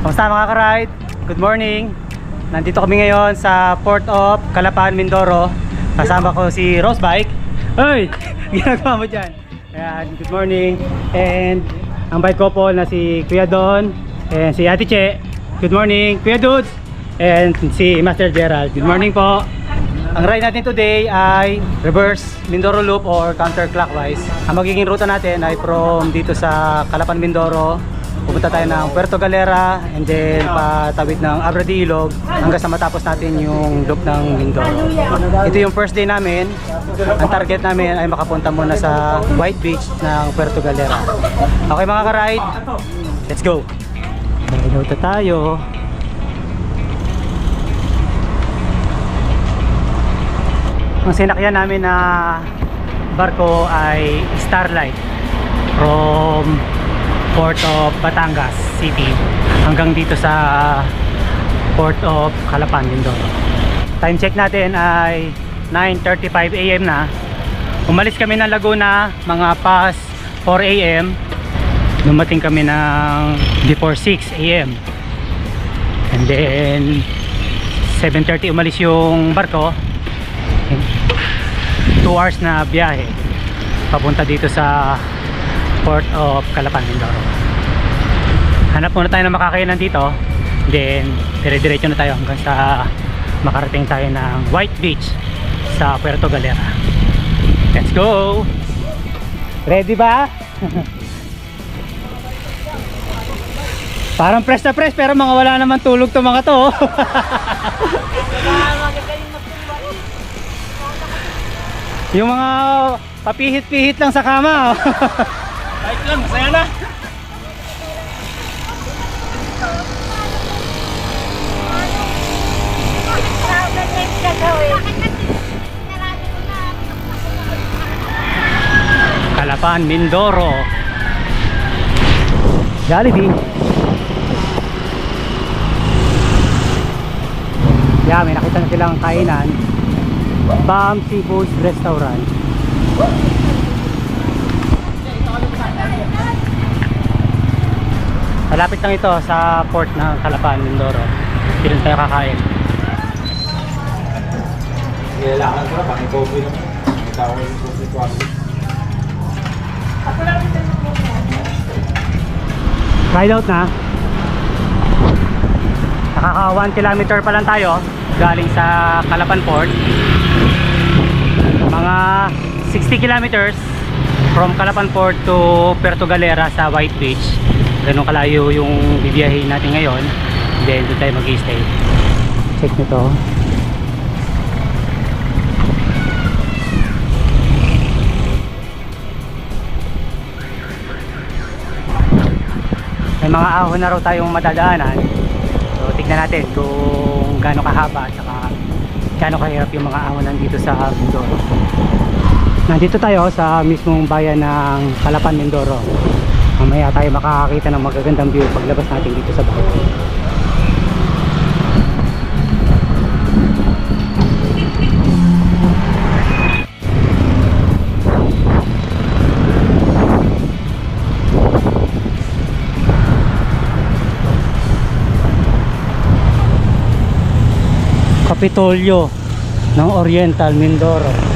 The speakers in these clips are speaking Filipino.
Kamusta mga ka-ride? Good morning. Nandito kami ngayon sa Port of Calapan, Mindoro. Kasama ko si Rose Bike. Hoy! Ginagawa mo dyan. Ayan, good morning. And ang bike couple na si Kuya Don and si Ate Che. Good morning, Kuya Dudes. And si Master Gerald. Good morning po. Ang ride natin today ay reverse Mindoro Loop or counterclockwise. Ang magiging ruta natin ay from dito sa Calapan, Mindoro. Pupunta tayo ng Puerto Galera and then patawid ng Abradilog hanggang sa matapos natin yung loop ng Mindoro. Ito yung first day namin. Ang target namin ay makapunta muna sa White Beach ng Puerto Galera. Okay mga ka-ride, let's go! Minuto tayo. Ang sinakyan namin na barko ay Starlight from Port of Batangas City hanggang dito sa Port of Calapan, Mindoro. Time check natin ay 9:35 AM na. Umalis kami ng Laguna mga past 4 AM. Dumating kami ng before 6 AM. And then 7:30 umalis yung barko. 2 hours na biyahe papunta dito sa Port of Calapan, Mindoro. Hanap muna tayo ng makakainan dito, then dire-diretso na tayo hanggang sa makarating tayo ng White Beach sa Puerto Galera. Let's go! Ready ba? Parang press na press pero mga wala naman tulog to mga to. Yung mga papihit-pihit lang sa kama. Bike lang, masaya na. Calapan, Mindoro. Jollibee. Yeah, may nakita na silang kainan. Bam Seafood Restaurant. Malapit lang ito sa port ng Calapan, Mindoro. Dito tayo kakain. Kailangan ko na, pang coffee naman. Kita ko yung coffee ko. Ride out na. Nakaka 1 kilometer pa lang tayo galing sa Calapan Port. Mga 60 kilometers from Calapan Port to Puerto Galera sa White Beach. Ganun kalayo yung bibiyahin natin ngayon. Then doon tayo mag-i-stay. Check nito. May mga ahon na raw tayong madadaanan. So tignan natin kung gaano kahaba at saka gaano kahirap yung mga ahonan dito sa Mindoro. Nandito tayo sa mismong bayan ng Calapan, Mindoro. Mamaya tayo makakakita ng magagandang view paglabas natin dito sa bayan. Kapitolyo ng Oriental, Mindoro.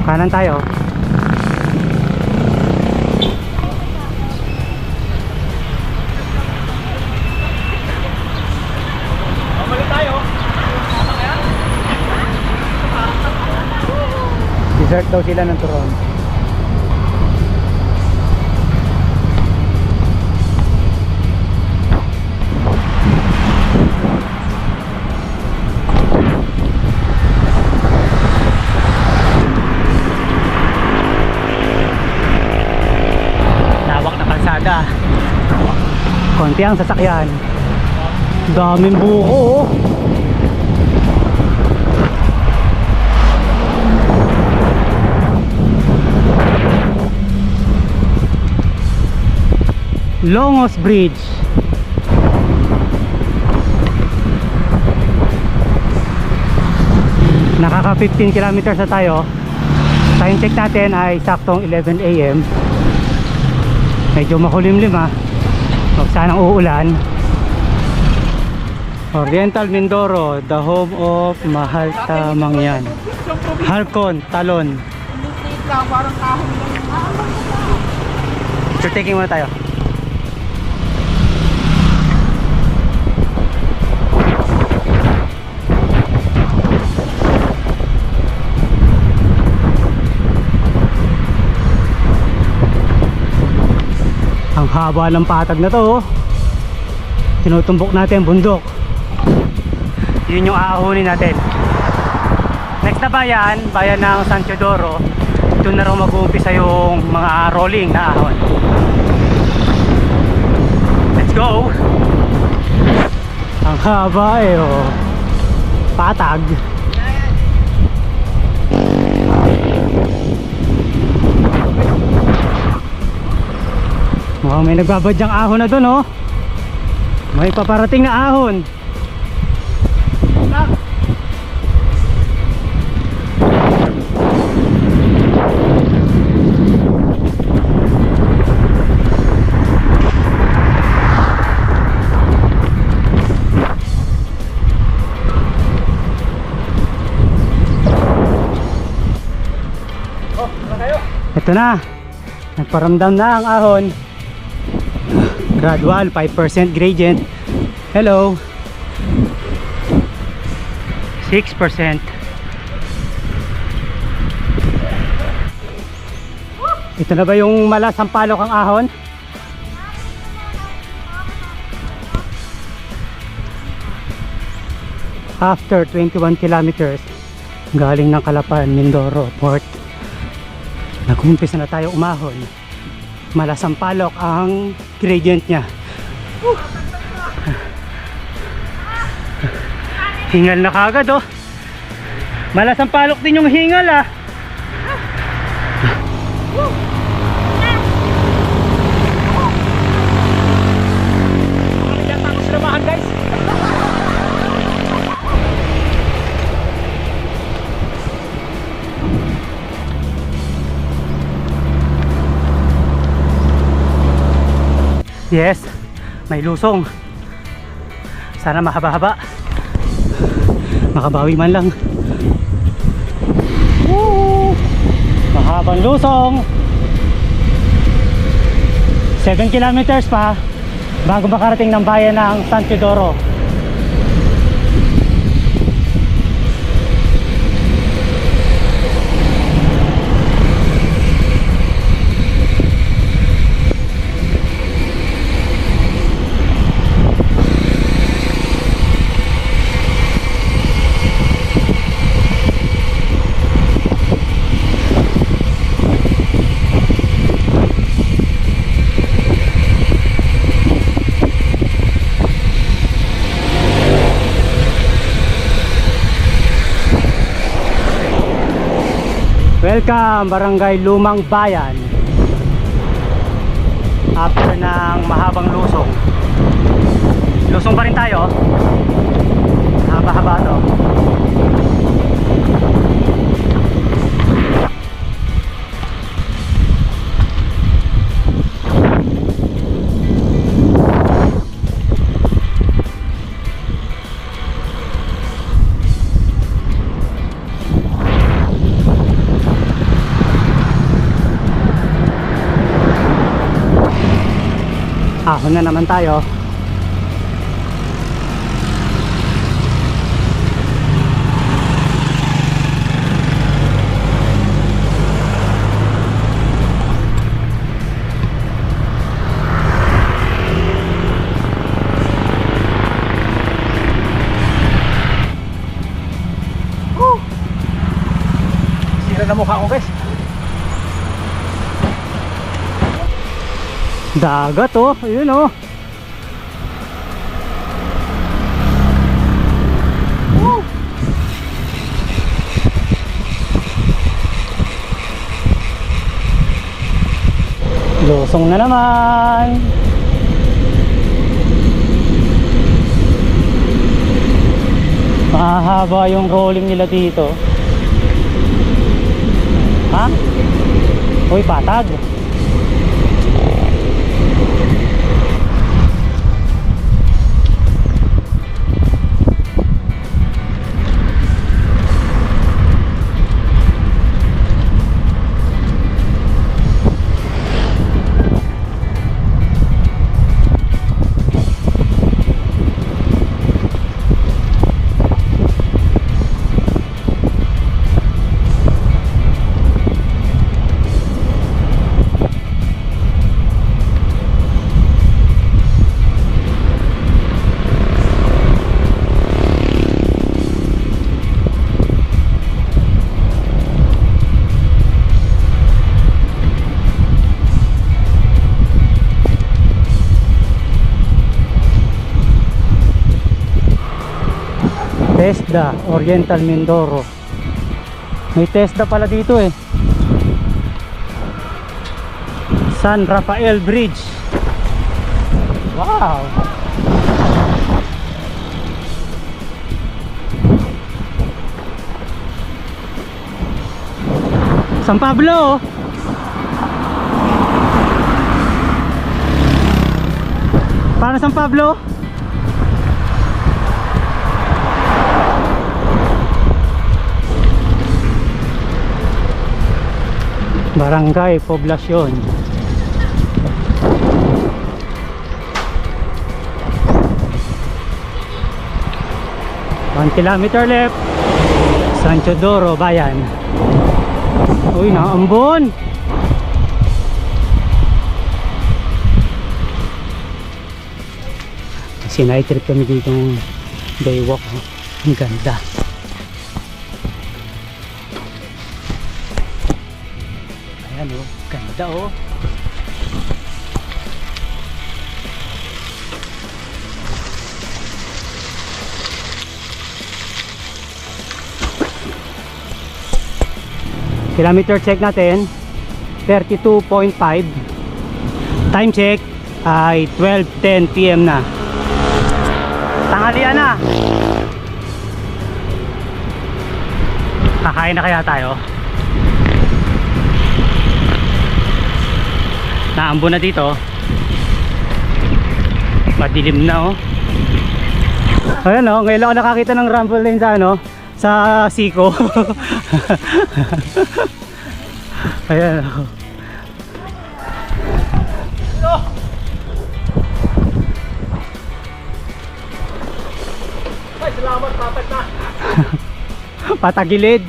Kanan tayo. Bumalik tayo. Dessert daw sila ng turon. Lawak na kalsada. Konti ang sasakyan. Daming buko. Longos Bridge. Nakaka 15 kilometers na tayo. Time check natin ay saktong 11 AM. Medyo makulimlim ha. Huwag sanang uulan. Oriental Mindoro, the home of Mahalta Mangyan. Halcon, Talon. Picture taking muna tayo. Ang haba ng patag na to, oh. Tinutumbok natin ang bundok. Yun yung aahunin natin. Next na bayan, bayan ng San Teodoro. Doon na raw mag-uumpisa yung mga rolling na ahon. Let's go! Ang haba eh, oh. Patag. Mukhang may nagbabadyang ahon na doon, oh. May paparating na ahon. Ito na, nagparamdam na ang ahon. Gradual, 5% gradient. Hello. 6%. Ito na ba yung malasampalok ang ahon? After 21 kilometers galing ng Calapan, Mindoro Port, nag-umpisa na tayo umahon. Malasampalok ang gradient niya. Hingal na kagad, oh. Malasampalok din yung hingal, ah. Guys. Yes, may lusong. Sana mahaba-haba. Makabawi man lang. Woo! Mahabang lusong. 7 kilometers pa bago makarating ng bayan ng San Teodoro. Welcome, Barangay Lumang Bayan. After ng mahabang lusong. Lusong pa rin tayo. Haba-haba to. Ahon na naman tayo. Sira na mukha ko, guys. Dagat, oh, ayun, oh. Lusong na naman. Mahaba yung rolling nila dito. Ha? Uy, patag. TESDA Oriental Mindoro. May TESDA pala dito eh. San Rafael Bridge. Wow. San Pablo. Para San Pablo. Barangay Poblacion. 1 kilometer left. San Teodoro, Bayan. Uy, naambon. Sinay trip kami dito ng daywalk. Ang ganda. Ayan oh, ganda oh. Kilometer check natin 32.5. Time check ay 12:10 PM na. Tanghalian na. Kakain na kaya tayo? Naambo na dito. Madilim na oh. Ayan oh, ngayon ako nakakita ng rumble lane sa ano, sa Siko. Ayan oh. Ay, salamat, papat na. Patagilid.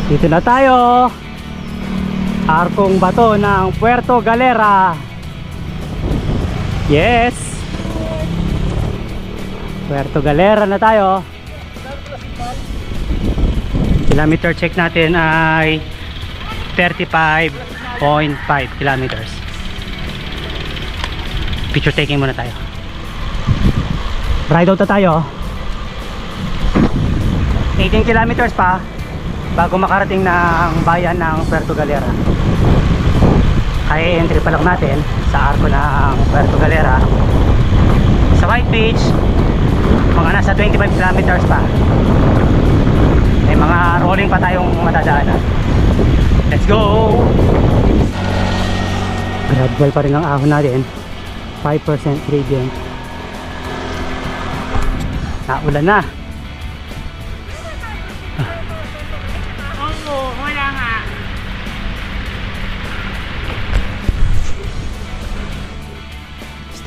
Dito na tayo. Arkong Bato ng Puerto Galera. Yes. Puerto Galera na tayo. Kilometer check natin ay 35.5 kilometers. Picture taking muna tayo. Ride out na tayo. 18 kilometers pa bago makarating ng bayan ng Puerto Galera. Ay entry pa lang natin sa arko ng Puerto Galera. Sa White Beach, mga nasa 25 kilometers pa. May mga rolling pa tayong matadaanan. Let's go! Gradual pa rin ang ahon natin. 5% gradient. Naulan na.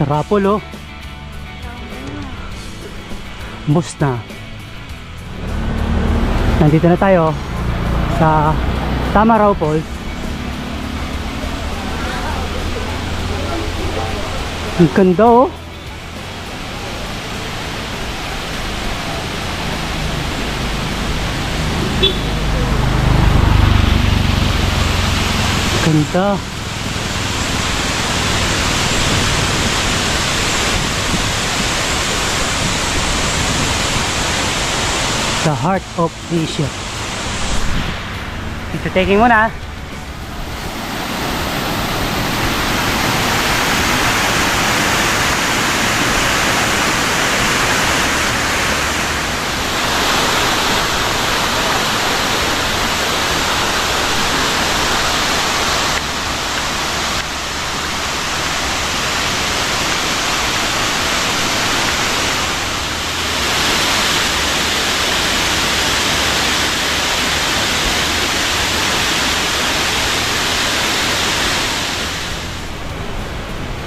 Rapol oh. Bus na. Nandito na tayo sa Tamaraw Falls. Ang ganda oh. Ganda. The Heart of Asia. Ito taking muna.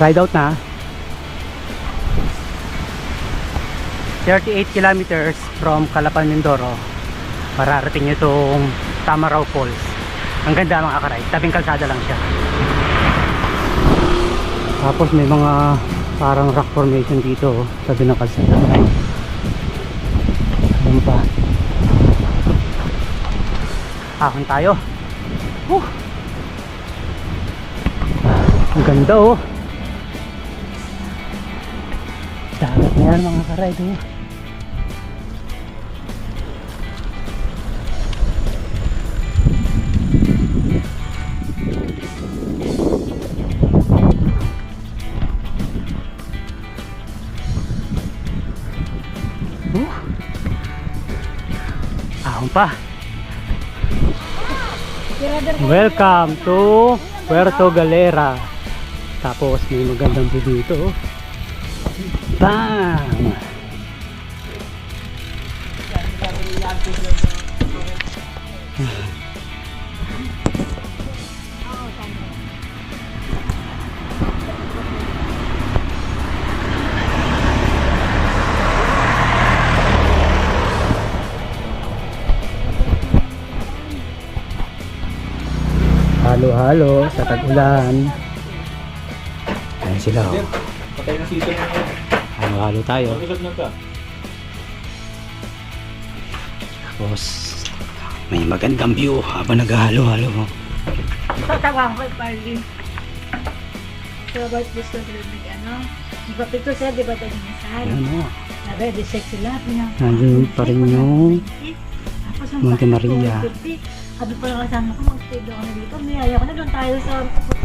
Ride out na. 38 kilometers from Calapan, Mindoro. Mararating nyo itong Tamaraw Falls. Ang ganda mga ka-ride. Tabing kalsada lang siya. Tapos may mga parang rock formation dito. Tabi ng kalsada. Ayan pa. Ahon tayo. Ang ganda oh. Dagat na yan mga ka-ride oh. Ahon pa. Welcome to Puerto Galera. Tapos may magandang view dito oh. Bang! Halo-halo sa tag-ulan. Ayan sila oh. Patay na season na yun. Halo-halo tayo. Pag-isap na ka. Tapos may magandang view habang naghahalo-halo mo. Tatawang ko party. So about this to the ano? Diba pito siya, diba tayo minsan? Ayan mo. Nabe, di sexy lahat niya. Nandun pa rin yung Tapos ang Monte Maria. Sabi pa lang kasama ko, mag-stay daw kami dito. Niyaya ko na doon tayo sa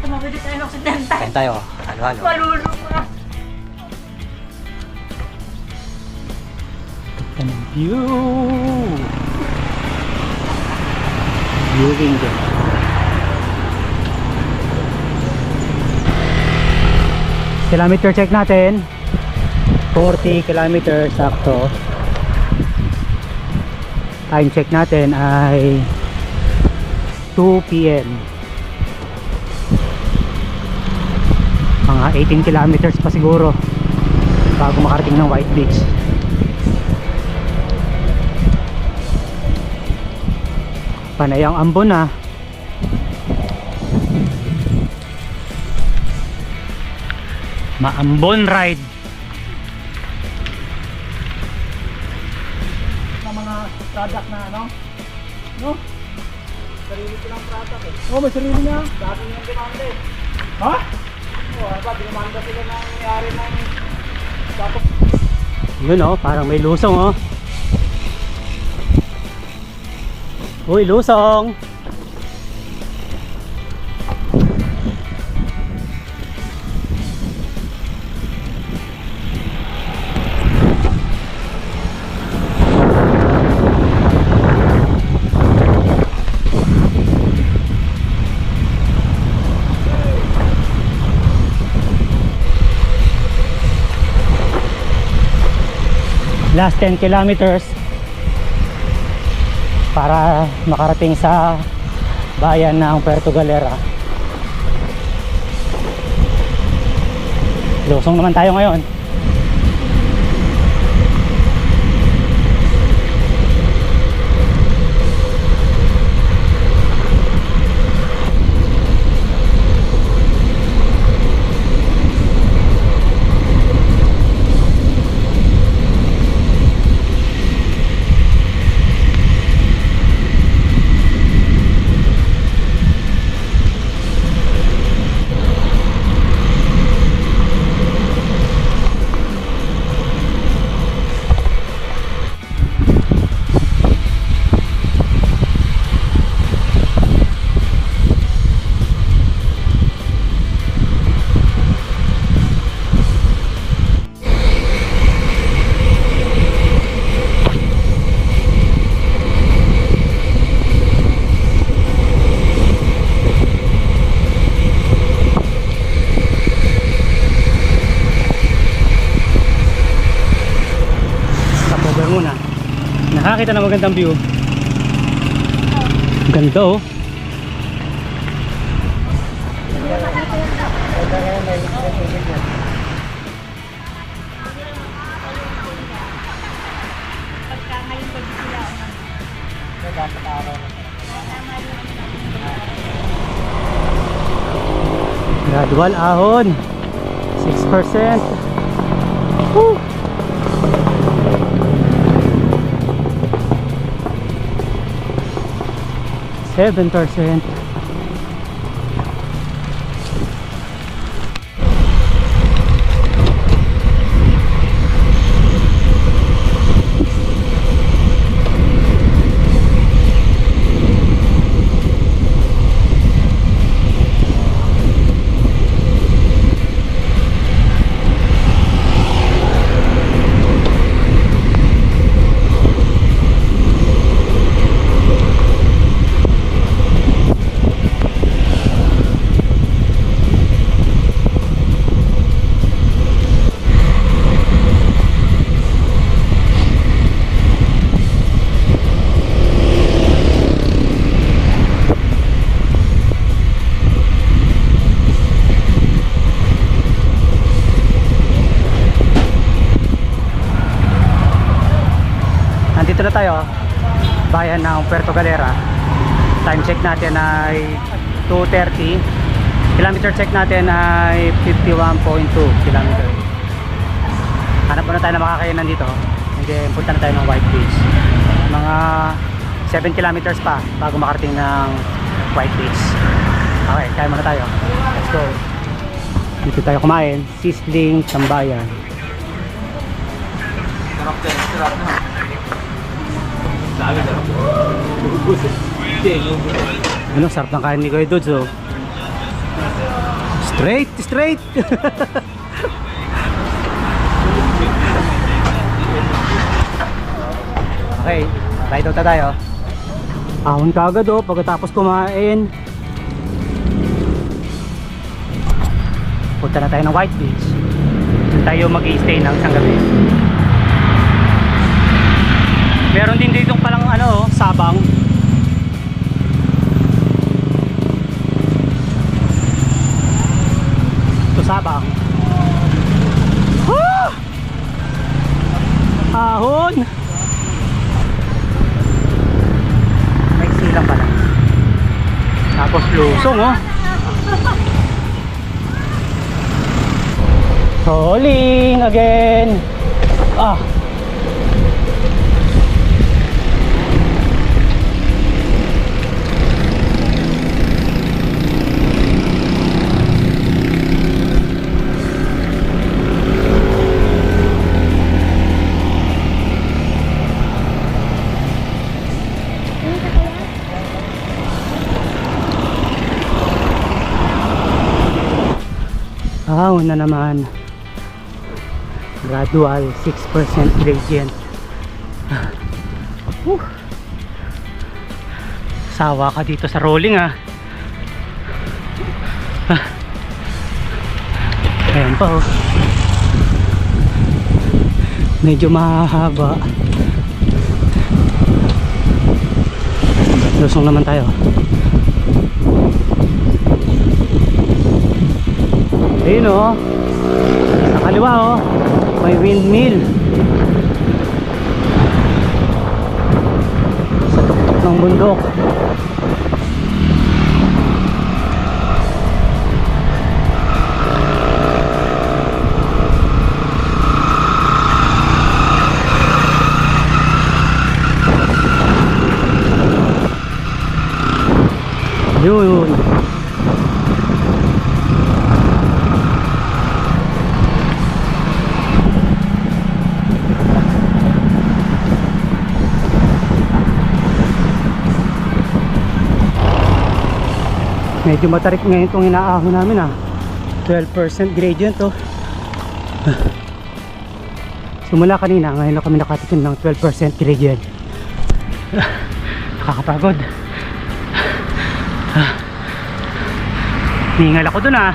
tumawid tayo ng Occidental. Kain tayo. Halo-halo. Malulong na. Ganda ng view. Viewing din. Kilometer check natin. 40 kilometers sakto. Time check natin ay 2 PM. Mga 18 kilometers pa siguro bago makarating ng White Beach. Panay ang ambon na. Maambon ride. Na mga product na ano? No? Sarili ko ng product eh. Oh, may sarili na. Dati yung demanda eh. Ha? Oo, ano ba? Dinamanda sila ng nangyari ng dapat. Yun oh, parang may lusong oh. Uy, lusong! Last 10 kilometers para makarating sa bayan ng Puerto Galera. Lusong naman tayo ngayon. nakakita ng magandang view. Ganda oh. Pagka ngayon gabi sila. Gradual ahon. 6%. Woo! %. Nandito na tayo, bayan ng Puerto Galera. Time check natin ay 2:30. Kilometer check natin ay 51.2 kilometer. Hanap muna tayo na makakainan dito. Hindi, punta na tayo ng White Beach. Mga 7 kilometers pa bago makarating ng White Beach. Okay, kaya muna tayo. Let's go. Dito tayo kumain, Sizzling Tambayan. Sarap din, sarap na. Sabi sarap. Ano, sarap ng kain ni Kuya Dudes, oh. Straight, straight. Okay, ride out na tayo. Ahon ka agad, oh, pagkatapos kumain. Punta na tayo ng White Beach. Doon tayo mag-i-stay ng isang gabi. Meron din dito palang ano, sabang. Ito sabang. Ah! Ahon! May silang pala. Tapos lusong, oh. Rolling again. Ah. Ahon na naman. Gradual 6% gradient. Sawa ka dito sa rolling, ah. Ayan pa, oh. Medyo mahaba. Lusong naman tayo. Ayun, oh. Sa kaliwa, oh, may windmill. Sa tuktok ng bundok. Yun. Medyo matarik ngayon itong inaahon namin, ah. 12% gradient, oh. Simula kanina, ngayon na kami nakatikim ng 12% gradient. Nakakapagod. Hingal ako dun, ah.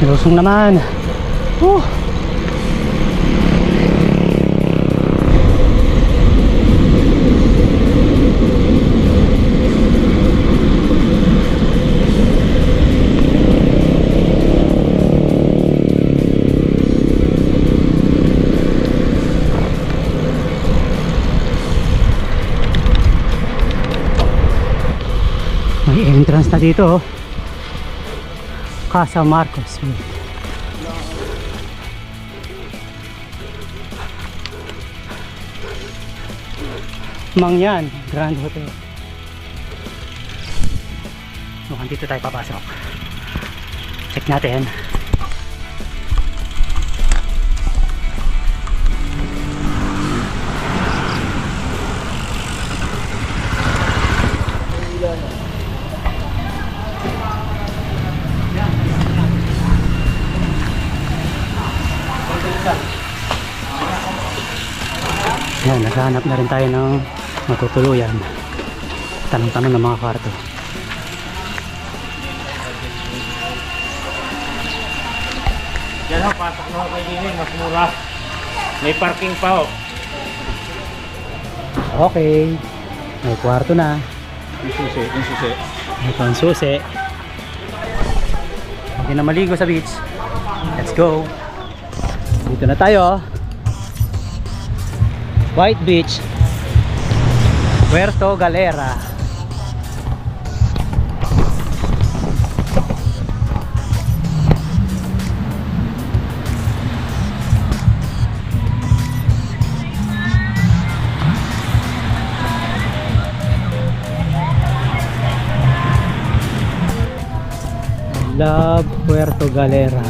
Lusong naman. May entrance na dito, oh. Casa Marcos. Mangyan Grand Hotel. Mukhang dito tayo papasok. Check natin. Yan, naghahanap na rin tayo ng matutuluyan. Tanong-tanong ng mga kwarto. Yan ho, pasok na ho kayo din, mas mura. May parking pa ho. Okay. May kwarto na. Yung susi, yung susi. May pansusi. Hindi na maligo sa beach. Let's go. Dito na tayo. White Beach, Puerto Galera. Love Puerto Galera.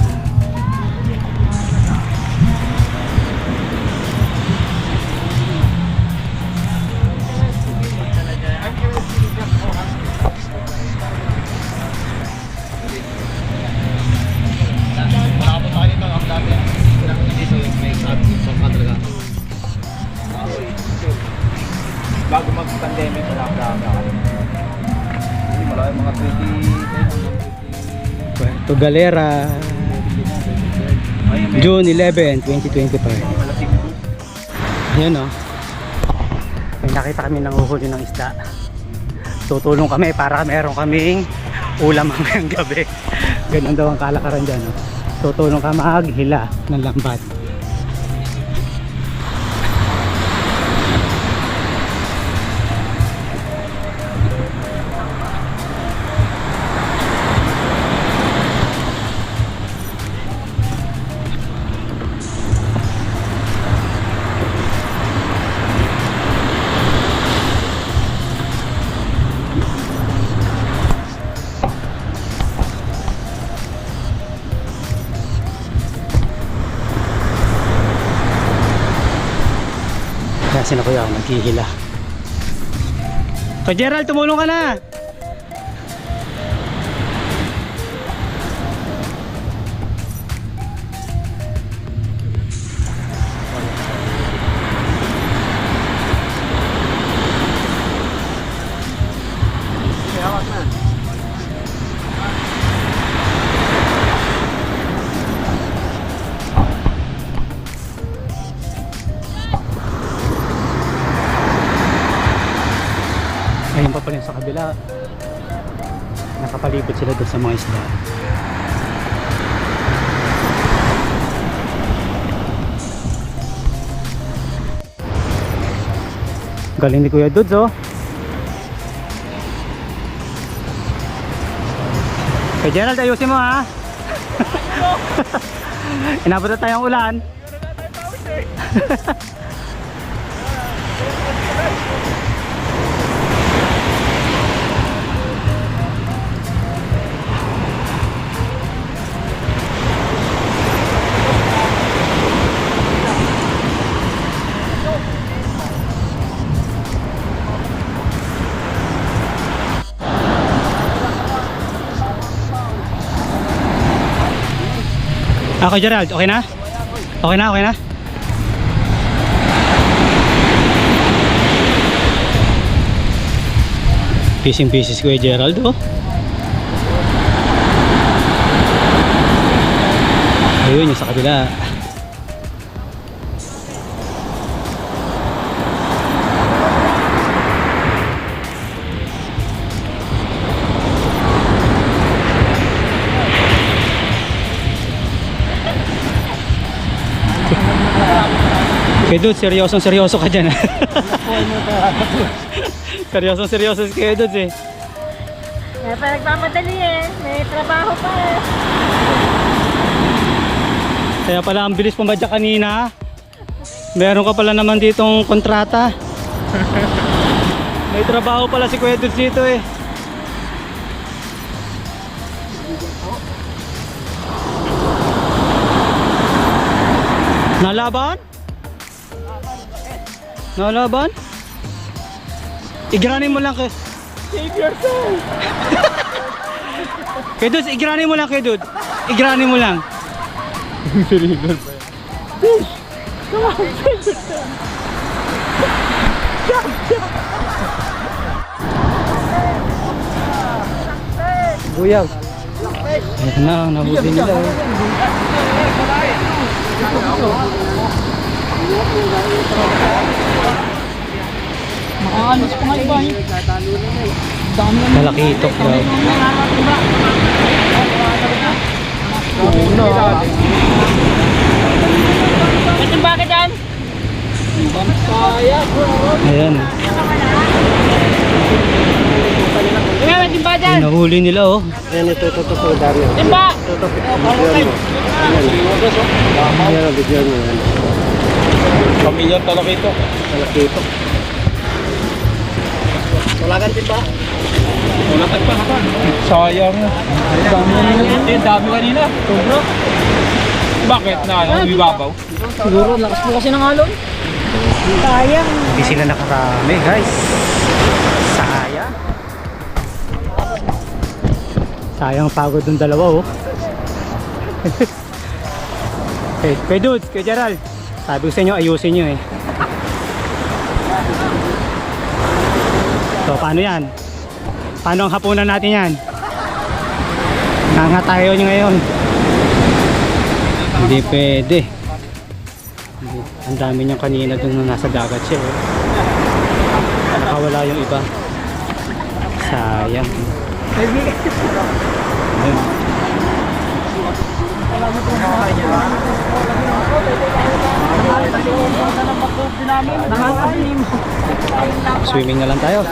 Bago mag-pandemic, wala ka. Hindi, wala yung mga 20. Puerto Galera, June 11, 2025. Ayan, oh. May nakita kami nanguhuli ng isda. Tutulong kami para meron kaming ulam hanggang gabi. Ganun daw ang kalakaran dyan, oh. Tutulong ka maghila ng lambat. Kasi na kuya, naghihila. So Gerald, tumulong ka na! Ayun pa pala sa kabila. Nakapalibot sila doon sa mga isda. Galing ni Kuya Dudes, oh. Kay Gerald, ayusin mo, ha. Inabot na tayong ulan. Ako Gerald, okay na? Okay na, okay na? Fishing pieces ko Gerald, oh. Ayun, yung sa kabila. Okay dude, seryoso ka dyan. Seryoso si Kuya Dudes eh. Kaya pa nagmamadali eh. May trabaho pa eh. Kaya pala ang bilis pumadya kanina. Meron ka pala naman ditong kontrata. May trabaho pala si Kuya Dudes dito eh. Nalaban? Nalaban? Igranin mo lang kay... Save yourself! Kay Dudes, igranin mo lang kay Dudes. Igranin mo lang. Sirigan pa yan. Buyag. Ayan na, nahuli nila eh. Makakalos pa nga iba eh. Malaki itok daw. May timba ka dyan? Ayan. May timba dyan? Nahuli nila oh. Ayan, ito po, Dario. Timba! Ayan, bigyan mo yan. Pamilyar talaga ito. Malaki ito. Wala kang timba? Wala kang pa. Sayang. Dami kanina. Sobra. Bakit na? Bibabaw? Siguro, lakas po kasi ng alon. Sayang. Hindi sila nakarami guys. Sayang. Sayang pagod ng dalawa oh. Kay Dudes, kay Gerald. Sabi ko sa inyo, ayusin nyo eh. So paano yan? Paano ang hapunan natin yan? Nanga tayo nyo ngayon. Hindi pwede. Ang dami niyang kanina dun na nasa dagat siya eh. Nakawala yung iba. Sayang. Ayun. Swimming na lang tayo.